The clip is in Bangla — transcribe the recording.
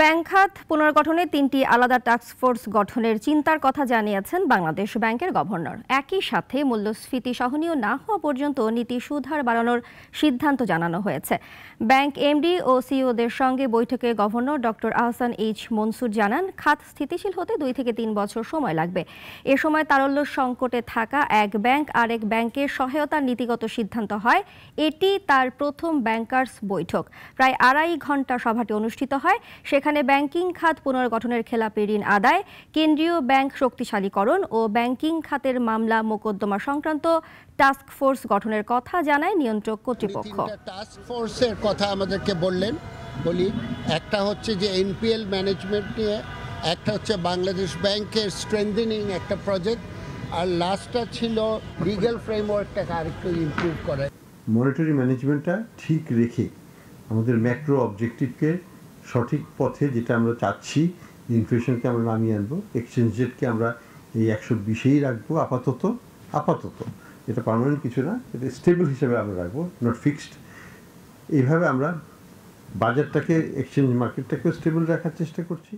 ব্যাংক খাত পুনর্গঠনে ৩টি আলাদা টাস্কফোর্স গঠনের চিন্তার কথা জানিয়েছেন বাংলাদেশ ব্যাংকের গভর্নর। একই সাথে মূল্যস্ফীতি সহনীয় না হওয়া পর্যন্ত নীতি সুদহার বাড়ানোর সিদ্ধান্ত জানানো হয়েছে। ব্যাংক এমডি ও সিইওদের সঙ্গে বৈঠকে governor doctor Ahsan H Mansur জানান, খাত স্থিতিশীল হতে 2 থেকে 3 বছর সময় লাগবে। এ সময় তারল্য সংকটে থাকা এক ব্যাংক আরেক ব্যাংকের সহায়তার নীতিগত সিদ্ধান্ত হয়। এটি তার প্রথম ব্যাংকার্স বৈঠক। প্রায় 2.5 ঘণ্টা সভাটি অনুষ্ঠিত হয়। সেখানে ব্যাংকিং খাত পুনর্গঠনের খেলাপি ঋণ আদায়, কেন্দ্রীয় ব্যাংক শক্তিশালীকরণ ও ব্যাংকিং খাতের মামলা মোকদ্দমা সংক্রান্ত টাস্ক ফোর্স গঠনের কথা জানায় নিয়ন্ত্রক কর্তৃপক্ষ। টাস্ক ফোর্সের কথা আমাদেরকে বলি একটা হচ্ছে যে এনপিএল ম্যানেজমেন্ট নিয়ে, একটা হচ্ছে বাংলাদেশ ব্যাংকের স্ট্রেংথেনিং একটা প্রজেক্ট, আর লাস্টটা ছিল লিগ্যাল ফ্রেমওয়ার্কটাকে আরেকটু ইমপ্রুভ করা। মনিটারি ম্যানেজমেন্টটা ঠিক রেখে আমাদের ম্যাক্রো অবজেক্টিভকে সঠিক পথে, যেটা আমরা চাচ্ছি, ইনফ্লেশনকে আমরা নামিয়ে আনবো, এক্সচেঞ্জ রেটকে আমরা এই 120-এই রাখবো আপাতত এটা পার্মানেন্ট কিছু না, এটা স্টেবল হিসেবে আমরা রাখবো, নট ফিক্সড। এইভাবে আমরা বাজারটাকে, এক্সচেঞ্জ মার্কেটটাকেও স্টেবল রাখার চেষ্টা করছি।